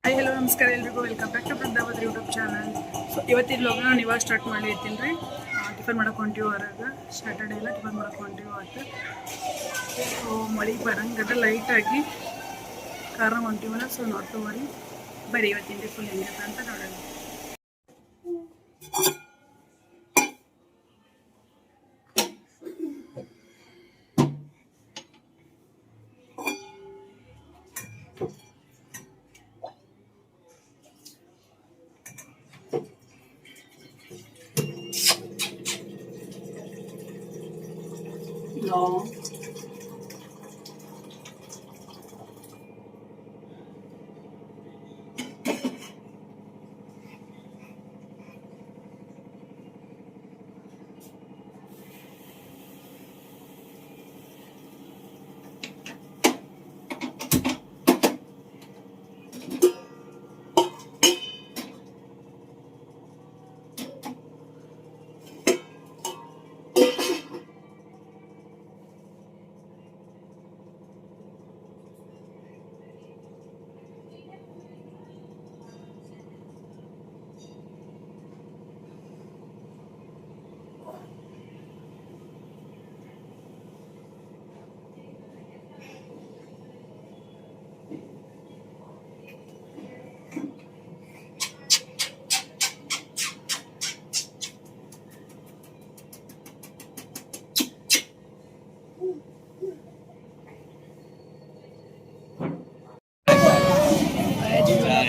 Hi hello ನಮಸ್ಕಾರ ಎಲ್ರಿಗೂ welcome back to Brindavati YouTube channel. So ಇವತ್ತಿನ ವ್ಲಾಗ್ನ ನಾನು ಇವಾಗ ಸ್ಟಾರ್ಟ್ ಮಾಡಿರ್ತೀನಿ ರೀ. ಟಿಫನ್ ಮಾಡಕ್ಕೆ ಹೊಂಟಿವಿ ಹೊರಗೆ. ಸ್ಯಾಟರ್ಡೇ ಎಲ್ಲ ಟಿಫನ್ ಮಾಡಕ್ಕೆ ಹೊಂಟಿವಿ ಆಯ್ತು. ಸೊ ಮಳೆ ಬರಂಗದ ಲೈಟಾಗಿ ಕಾರ ಹೊಂಟಿವಲ್ಲ. ಸೊ ನೋಡ್ತೀವಿ ಬರೀ ಇವತ್ತಿನ ಫುಲ್ ಹೆಂಗೈತೆ ಅಂತ ನೋಡೋಣ. No.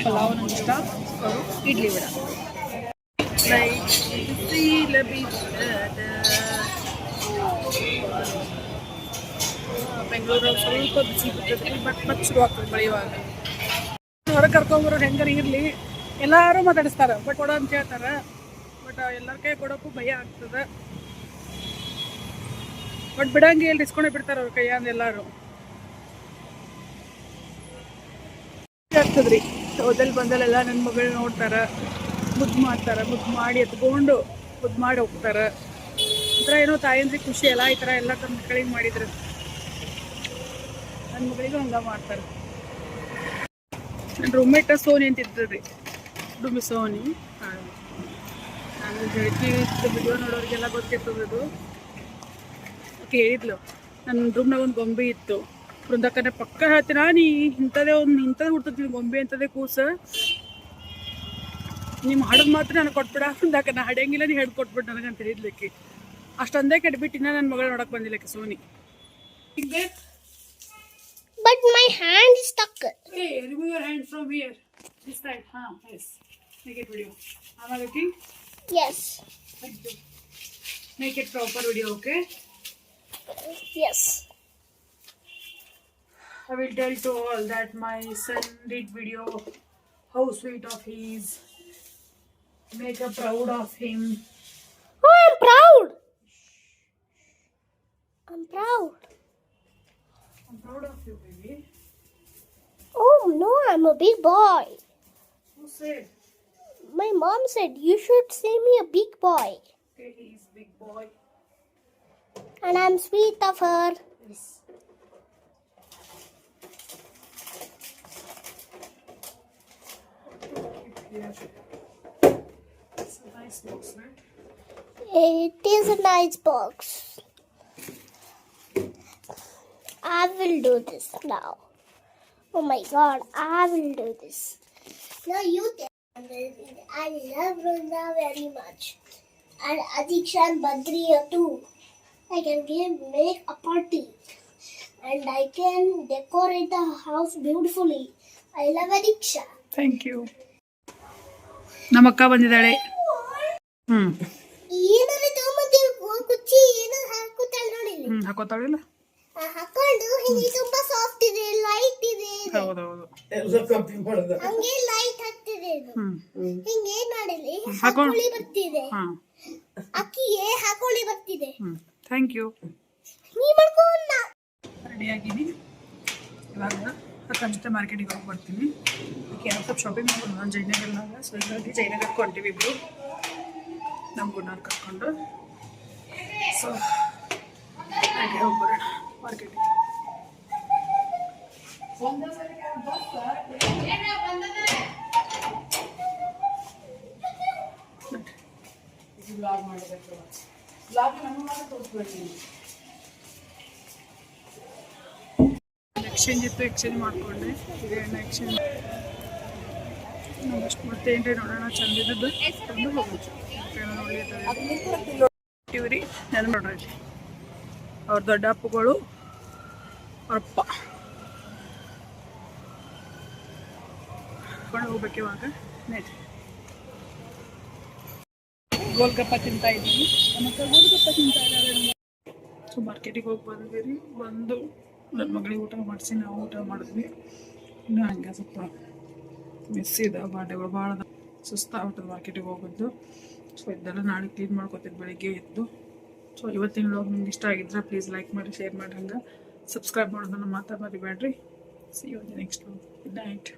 पुलाव नाश्ता करू इडली वडा ಬೆಂಗಳೂರು ಸ್ವಲ್ಪ ಬಿಸಿ ಬಿಡ್ತೈತಿ. ಬಟ್ ಮತ್ತೆ ಶುರು ಆಗ್ತದೆ ಬೆಳೆಯುವಾಗ. ಹೊರಗೆ ಕರ್ಕೊಂಬರೋರು ಹೆಂಗಾರ ಇರಲಿ ಎಲ್ಲರೂ ಮಾತಾಡಿಸ್ತಾರೆ. ಬಟ್ ಕೊಡೋ ಅಂತ ಹೇಳ್ತಾರೆ. ಬಟ್ ಎಲ್ಲರ ಕೈ ಕೊಡೋಕ್ಕೂ ಭಯ ಆಗ್ತದೆ. ಬಟ್ ಬಿಡಂಗೆ ಇಲ್ಲಿ ಇಸ್ಕೊಂಡೇ ಬಿಡ್ತಾರೆ ಅವ್ರ ಕೈಯಂದ ಎಲ್ಲರೂ. ಆಗ್ತದ್ರಿ ಹೋದಲ್ಲಿ ಬಂದಲ್ಲೆಲ್ಲ ನನ್ನ ಮಗಳು ನೋಡ್ತಾರೆ, ಮುದ್ದು ಮಾಡ್ತಾರೆ. ಮುದ್ದು ಮಾಡಿ ಎತ್ಕೊಂಡು ಮುದ್ದು ಮಾಡಿ ಹೋಗ್ತಾರೆ. ಒಂಥರ ಏನೋ ತಾಯಂದ್ರಿಗೆ ಖುಷಿ ಎಲ್ಲ ಈ ಥರ ಎಲ್ಲ ತಮ್ಮ ಮಕ್ಕಳಿಗೆ ಮಾಡಿದ್ರು. ನನ್ನ ಮಗಳಿಗೂ ಹಂಗೆ ಮಾಡ್ತಾರೆ. ನನ್ನ ರೂಮ್ಮೇಟ ಸೋನಿ ಅಂತಿದ್ರಿ. ಡುಮ್ಮಿ ಸೋನಿ. ನಾನು ಗೆಳತಿ ವಿಡಿಯೋ ನೋಡೋರಿಗೆಲ್ಲ ಗೊತ್ತಿರ್ತದದು. ಓಕೆ ಹೇಳಿದ್ಲು ನನ್ನ ರೂಮ್ನಾಗ ಒಂದು ಗೊಂಬೆ ಇತ್ತು. ಬೃಂದಕ್ಕನೆ ಪಕ್ಕ ಹೇಳ್ತೀನ ನೀ ಇಂಥದೇ ಹುಡ್ತದ ಗೊಂಬೆ ಅಂತದೇ ಕೂಸ ನಿಮ್ಮ ಹಾಡೋದು ಮಾತ್ರ ನನಗೆ ಕೊಟ್ಬಿಡ. ಬೃಂದಕ್ಕ ನಾ ಹಾಡಂಗಿಲ್ಲ ನೀ ಹೇಳಿ ಕೊಟ್ಬಿಟ್ಟು ನನಗಂತ ಹೇಳಿದ್ಲಿಕ್ಕೆ. ಅಷ್ಟೊಂದೇ ಕೆಟ್ಬಿಟ್ಟಿನ ನನ್ನ ಮಗಳು ನೋಡಕ್ ಬಂದಿಲ್ಲಕ್ಕೆ Sony. But my hand is stuck. Hey, remove your hand from here. This side. Yes. Make it video. Am I looking? Yes. Make it proper video, okay? Yes. I will tell to all that my son did video. How sweet of he is. Make a proud of him. Oh, I'm proud. I'm proud. I'm proud of you, baby. Oh no, I'm a big boy. Who said? My mom said you should say me a big boy. Okay, he is big boy. And I'm sweet of her. Yes. Yeah. It's a nice box, right? It is a nice box. I will do this now. Oh my god, I will do this. Now you tell me. I love Brunda very much. And Adiksha and Badriya too. I can make a party. And I can decorate the house beautifully. I love Adiksha. Thank you. ನಮ್ಮ ಅಕ್ಕ ಬಂದಿದ್ದಾಳೆ. ಏನಾರ ತಗೊಂಬಂದಿರು ಕುಚ್ಚಿ ಏನಾರ ಹಾಕುತ್ತಾಳೆ ನೋಡಿ. ಹಾಕೋತಾಳಿಲ್ಲ ಹಾಕೊಂಡು ಹಿಂಗೆ ತುಂಬಾ ಸಾಫ್ಟ್ ಇದೆ, ಲೈಟ್ ಇದೆ. ಹೌದೌದು. ಹಂಗೆ ಲೈಟ್ ಹತ್ತಿದೆ. ಹಿಂಗೆ ಮಾಡಿಲಿ ಹಾಕೊಳ್ಳಿ ಬರ್ತಿದೆ. ಅಕ್ಕಿಗೆ ಹಾಕೊಳ್ಳಿ ಬರ್ತಿದೆ. Thank you. ನೀ ಮಾಡ್ಕೊಂಡ ರೆಡಿ ಆಗಿದ್ದೀನಿ. ಇವಾಗ ಅಷ್ಟೇ ಮಾರ್ಕೆಟಿಗೆ ಹೋಗಿ ಬರ್ತೀನಿ. ಏನೋ ಸ್ವಲ್ಪ ಶಾಪಿಂಗ್ ಮಾಡ್ಬೋದು ನಾನು ಜಯನಗರ್ನಾಗ. ಸೊ ಹೀಗಾಗಿ ಜಯನಗರಕ್ಕೆ ಹೊಂಟಿವಿ ಇಬ್ಬರು ನಮ್ಮ ಗುಣಾರ್ ಕರ್ಕೊಂಡು. ಸೊ ಹಾಗೆ ಹೋಗ್ಬರೋಣ ಮಾರ್ಕೆಟಿಗೆ. ಎಕ್ಸ್ಚೇಂಜ್ ಇತ್ತು, ಎಕ್ಸ್ಚೇಂಜ್ ಮಾಡಿಕೊಂಡೆ. ಈಗ ಎಕ್ಸ್ಚೇಂಜ್ ನಮಷ್ಟು ಮತ್ತೆ ಏನ್ರಿ ನೋಡೋಣ, ಚಂದಿದ್ದು ತಂದು ಹೋಗೋದು. ಇವ್ರಿ ನೆನ ನೋಡ್ರಿ, ಅವ್ರ ದೊಡ್ಡ ಅಪ್ಪಗಳು, ಅವ್ರಪ್ಪ ಕೊಂಡು ಹೋಗ್ಬೇಕು ಇವಾಗ. ಗೋಲ್ಗಪ್ಪ ತಿಂತಾ ಇದ್ದೀವಿ. ಮತ್ತೆ ಗೋಲ್ಗಪ್ಪ ತಿಂತಾ ಇದ್ದಾರೆ. ಸೊ ಮಾರ್ಕೆಟಿಗೆ ಹೋಗಿ ಬಂದ್ವಿ ರೀ. ಬಂದು ನನ್ನ ಮಗಳಿಗೆ ಊಟ ಮಾಡಿಸಿ ನಾವು ಊಟ ಮಾಡಿದ್ವಿ. ಇನ್ನೂ ಹಂಗೆ ಸ್ವಲ್ಪ ಮಿಸ್ ಇದೆ, ಬಾಂಡೆಗಳು ಭಾಳ ಸುಸ್ತಾಗ್ಬಿಟ್ಟದ ಮಾರ್ಕೆಟಿಗೆ ಹೋಗೋದು. ಸೊ ಇದೆಲ್ಲ ನಾಳೆ ಕ್ಲೀನ್ ಮಾಡ್ಕೊತಿದ್ದು ಬೆಳಿಗ್ಗೆ ಎದ್ದು. ಸೊ ಇವತ್ತಿನ ವ್ಲಾಗ್ ನಿಮ್ಗೆ ಇಷ್ಟ ಆಗಿದ್ರೆ ಪ್ಲೀಸ್ ಲೈಕ್ ಮಾಡಿ, ಶೇರ್ ಮಾಡಿ, ಹಂಗೆ ಸಬ್ಸ್ಕ್ರೈಬ್ ಮಾಡೋದನ್ನು ಮಾತ್ರ ಮರಿಬೇಡ್ರಿ. See you next vlog. Good night.